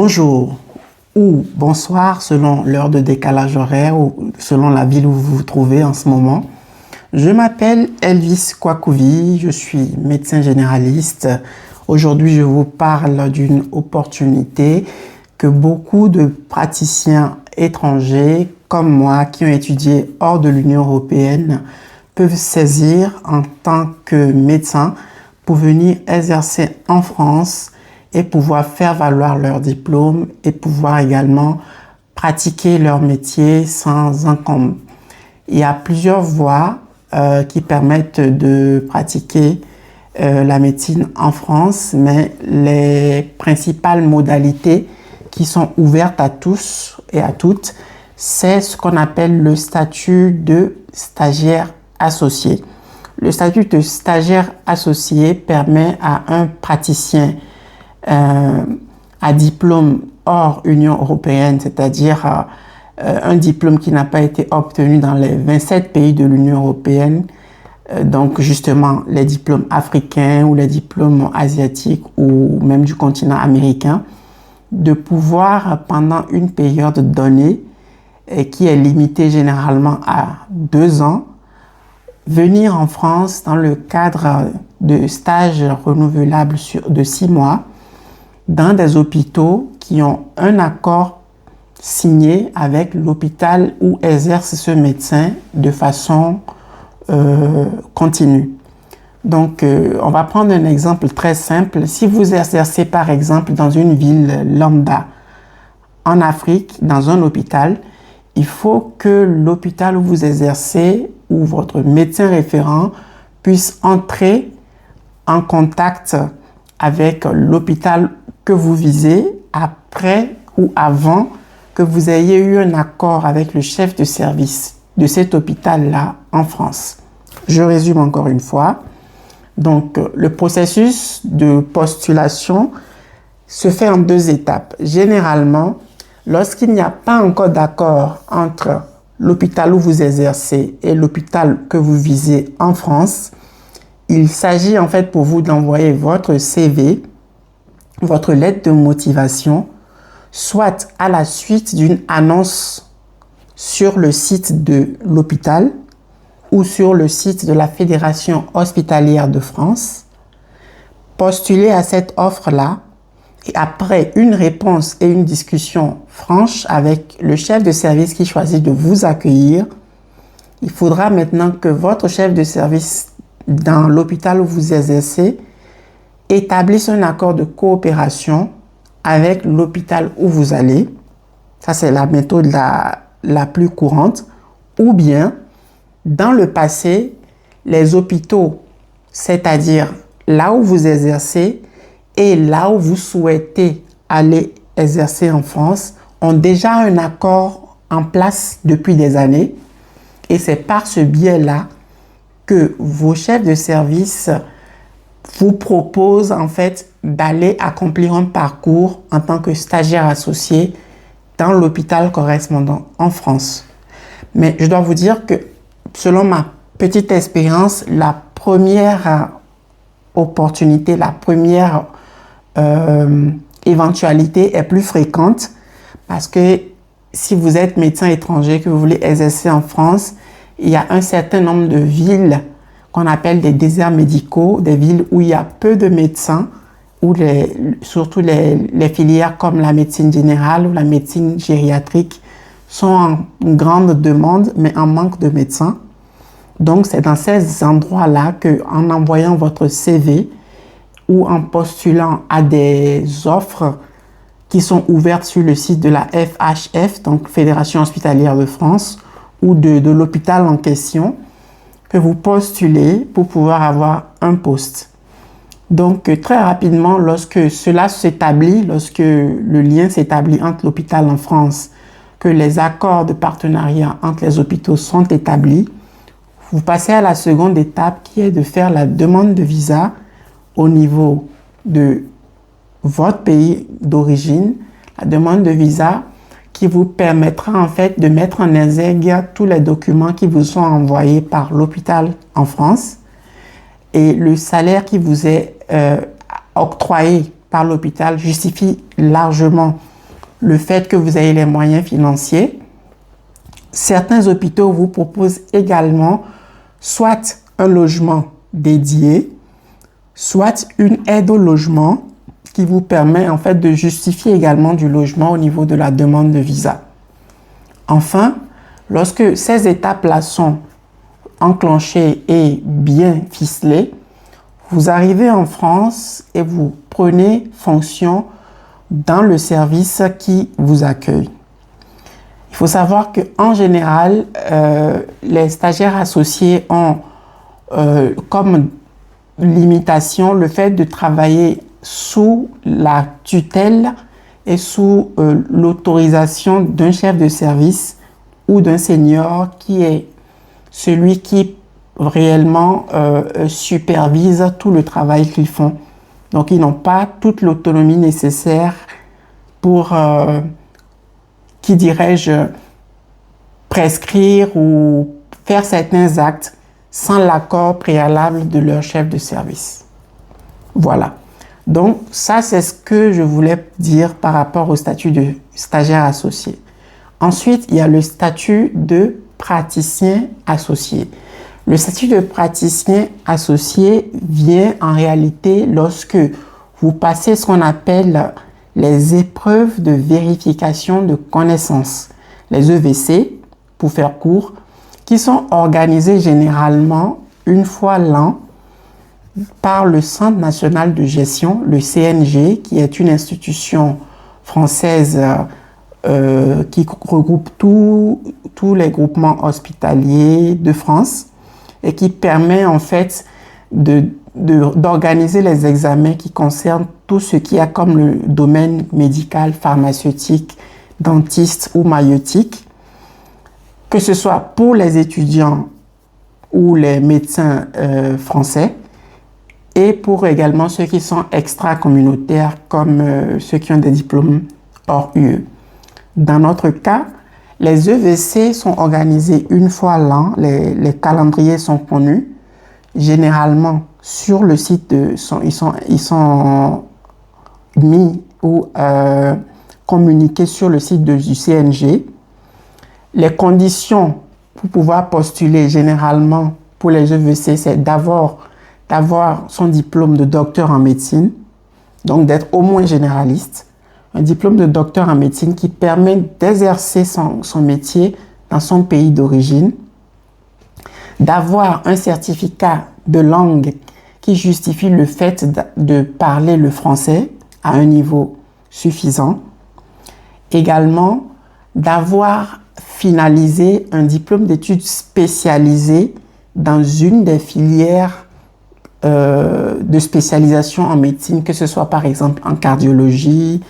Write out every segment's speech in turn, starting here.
Bonjour ou bonsoir selon l'heure de décalage horaire ou selon la ville où vous vous trouvez en ce moment. Je m'appelle Elvis Kwakouvi, je suis médecin généraliste. Aujourd'hui, je vous parle d'une opportunité que beaucoup de praticiens étrangers comme moi qui ont étudié hors de l'Union européenne peuvent saisir en tant que médecin pour venir exercer en France et pouvoir faire valoir leur diplôme et pouvoir également pratiquer leur métier sans encombre. Il y a plusieurs voies qui permettent de pratiquer la médecine en France, mais les principales modalités qui sont ouvertes à tous et à toutes, c'est ce qu'on appelle le statut de stagiaire associé. Le statut de stagiaire associé permet à un praticien à diplôme hors Union européenne, c'est-à-dire un diplôme qui n'a pas été obtenu dans les 27 pays de l'Union européenne, donc justement les diplômes africains ou les diplômes asiatiques ou même du continent américain, de pouvoir pendant une période donnée qui est limitée généralement à 2 ans, venir en France dans le cadre de stages renouvelables de 6 mois dans des hôpitaux qui ont un accord signé avec l'hôpital où exerce ce médecin de façon continue. Donc, on va prendre un exemple très simple. Si vous exercez par exemple dans une ville lambda en Afrique, dans un hôpital, il faut que l'hôpital où vous exercez ou votre médecin référent puisse entrer en contact avec l'hôpital que vous visez après ou avant que vous ayez eu un accord avec le chef de service de cet hôpital-là en France. Je résume encore une fois. Donc, le processus de postulation se fait en 2 étapes. Généralement, lorsqu'il n'y a pas encore d'accord entre l'hôpital où vous exercez et l'hôpital que vous visez en France, il s'agit en fait pour vous d'envoyer votre CV, votre lettre de motivation, soit à la suite d'une annonce sur le site de l'hôpital ou sur le site de la Fédération hospitalière de France, postuler à cette offre-là et après une réponse et une discussion franche avec le chef de service qui choisit de vous accueillir, il faudra maintenant que votre chef de service dans l'hôpital où vous exercez établisse un accord de coopération avec l'hôpital où vous allez. Ça, c'est la méthode la plus courante. Ou bien, dans le passé, les hôpitaux, c'est-à-dire là où vous exercez et là où vous souhaitez aller exercer en France, ont déjà un accord en place depuis des années. Et c'est par ce biais-là que vos chefs de service vous proposent en fait d'aller accomplir un parcours en tant que stagiaire associé dans l'hôpital correspondant en France. Mais je dois vous dire que selon ma petite expérience, la première opportunité, la première éventualité est plus fréquente parce que si vous êtes médecin étranger, que vous voulez exercer en France, il y a un certain nombre de villes qu'on appelle des déserts médicaux, des villes où il y a peu de médecins, où surtout les filières comme la médecine générale ou la médecine gériatrique sont en grande demande, mais en manque de médecins. Donc, c'est dans ces endroits-là qu'en envoyant votre CV ou en postulant à des offres qui sont ouvertes sur le site de la FHF, donc Fédération hospitalière de France, ou de l'hôpital en question, que vous postulez pour pouvoir avoir un poste. Donc, très rapidement, lorsque cela s'établit, lorsque le lien s'établit entre l'hôpital en France, que les accords de partenariat entre les hôpitaux sont établis, vous passez à la seconde étape qui est de faire la demande de visa au niveau de votre pays d'origine, la demande de visa qui vous permettra en fait de mettre en exergue tous les documents qui vous sont envoyés par l'hôpital en France et le salaire qui vous est octroyé par l'hôpital justifie largement le fait que vous ayez les moyens financiers, certains hôpitaux vous proposent également soit un logement dédié, soit une aide au logement qui vous permet en fait de justifier également du logement au niveau de la demande de visa. Enfin, lorsque ces étapes-là sont enclenchées et bien ficelées, vous arrivez en France et vous prenez fonction dans le service qui vous accueille. Il faut savoir qu'en général, les stagiaires associés ont comme limitation le fait de travailler sous la tutelle et sous l'autorisation d'un chef de service ou d'un senior qui est celui qui réellement supervise tout le travail qu'ils font. Donc, ils n'ont pas toute l'autonomie nécessaire pour, qui dirais-je, prescrire ou faire certains actes sans l'accord préalable de leur chef de service. Voilà. Donc, ça, c'est ce que je voulais dire par rapport au statut de stagiaire associé. Ensuite, il y a le statut de praticien associé. Le statut de praticien associé vient en réalité lorsque vous passez ce qu'on appelle les épreuves de vérification de connaissances, les EVC, pour faire court, qui sont organisées généralement une fois l'an par le Centre national de gestion, le CNG, qui est une institution française qui regroupe tous les groupements hospitaliers de France et qui permet en fait d'organiser les examens qui concernent tout ce qui a comme le domaine médical, pharmaceutique, dentiste ou maïeutique, que ce soit pour les étudiants ou les médecins français, et pour également ceux qui sont extra-communautaires, comme ceux qui ont des diplômes hors UE. Dans notre cas, les EVC sont organisés une fois l'an, les calendriers sont connus, généralement sur le site ils sont mis ou communiqués sur le site du CNG. Les conditions pour pouvoir postuler généralement pour les EVC, c'est d'avoir son diplôme de docteur en médecine, donc d'être au moins généraliste, un diplôme de docteur en médecine qui permet d'exercer son métier dans son pays d'origine, d'avoir un certificat de langue qui justifie le fait de parler le français à un niveau suffisant, également d'avoir finalisé un diplôme d'études spécialisées dans une des filières de spécialisation en médecine, que ce soit par exemple en cardiologie,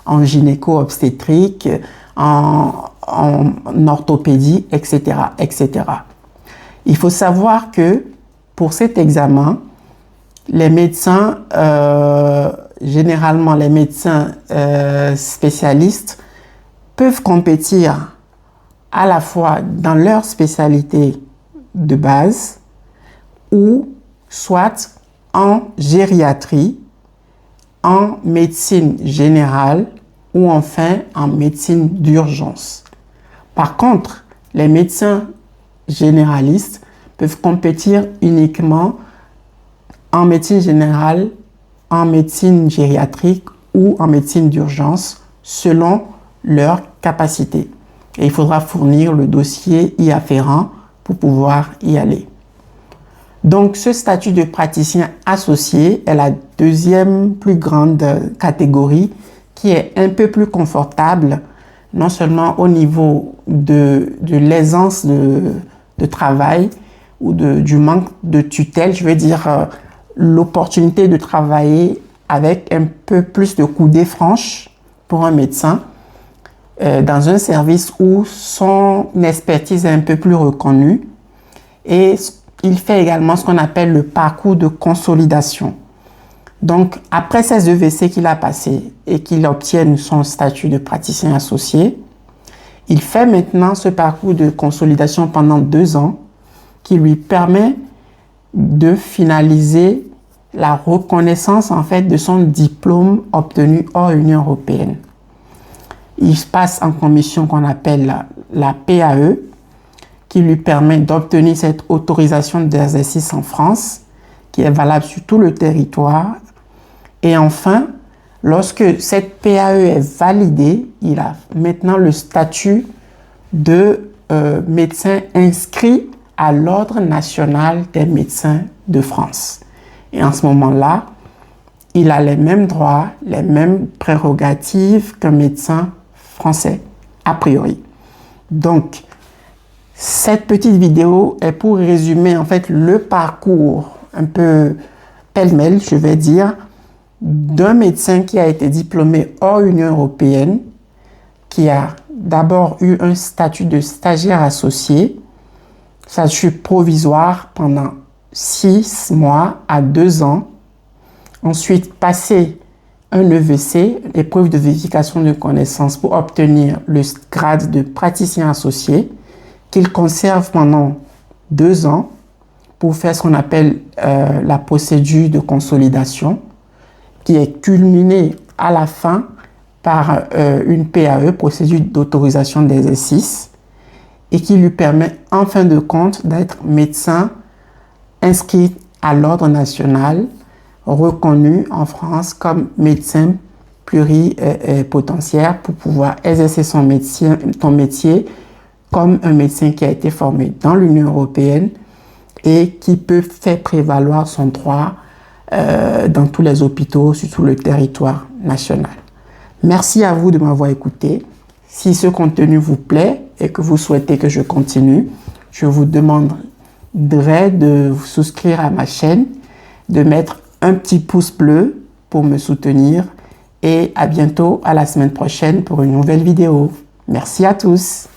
en gynéco-obstétrique, en orthopédie, etc., etc. Il faut savoir que pour cet examen, les médecins, généralement les médecins spécialistes, peuvent compétir à la fois dans leur spécialité de base ou soit en gériatrie, en médecine générale ou enfin en médecine d'urgence. Par contre, les médecins généralistes peuvent compétir uniquement en médecine générale, en médecine gériatrique ou en médecine d'urgence selon leur capacité. Et il faudra fournir le dossier y afférent pour pouvoir y aller. Donc, ce statut de praticien associé est la deuxième plus grande catégorie qui est un peu plus confortable, non seulement au niveau de l'aisance de travail ou du manque de tutelle, je veux dire l'opportunité de travailler avec un peu plus de coudées franches pour un médecin dans un service où son expertise est un peu plus reconnue, et il fait également ce qu'on appelle le parcours de consolidation. Donc, après ces EVC qu'il a passé et qu'il obtienne son statut de praticien associé, il fait maintenant ce parcours de consolidation pendant 2 ans qui lui permet de finaliser la reconnaissance en fait de son diplôme obtenu hors Union européenne. il passe en commission qu'on appelle la PAE, qui lui permet d'obtenir cette autorisation d'exercice en France, qui est valable sur tout le territoire. Et enfin, lorsque cette PAE est validée, il a maintenant le statut de médecin inscrit à l'Ordre national des médecins de France. Et en ce moment-là, il a les mêmes droits, les mêmes prérogatives qu'un médecin français, a priori. Donc, cette petite vidéo est pour résumer en fait le parcours un peu pêle-mêle, je vais dire, d'un médecin qui a été diplômé hors Union européenne, qui a d'abord eu un statut de stagiaire associé, statut provisoire pendant 6 mois à 2 ans, ensuite passé un EVC, épreuve de vérification de connaissances, pour obtenir le grade de praticien associé, qu'il conserve pendant 2 ans pour faire ce qu'on appelle la procédure de consolidation, qui est culminée à la fin par une PAE, procédure d'autorisation d'exercice, et qui lui permet en fin de compte d'être médecin inscrit à l'ordre national, reconnu en France comme médecin pluripotentiaire pour pouvoir exercer ton métier comme un médecin qui a été formé dans l'Union européenne et qui peut faire prévaloir son droit dans tous les hôpitaux sur tout le territoire national. Merci à vous de m'avoir écouté. Si ce contenu vous plaît et que vous souhaitez que je continue, je vous demanderai de vous souscrire à ma chaîne, de mettre un petit pouce bleu pour me soutenir et à bientôt, à la semaine prochaine pour une nouvelle vidéo. Merci à tous.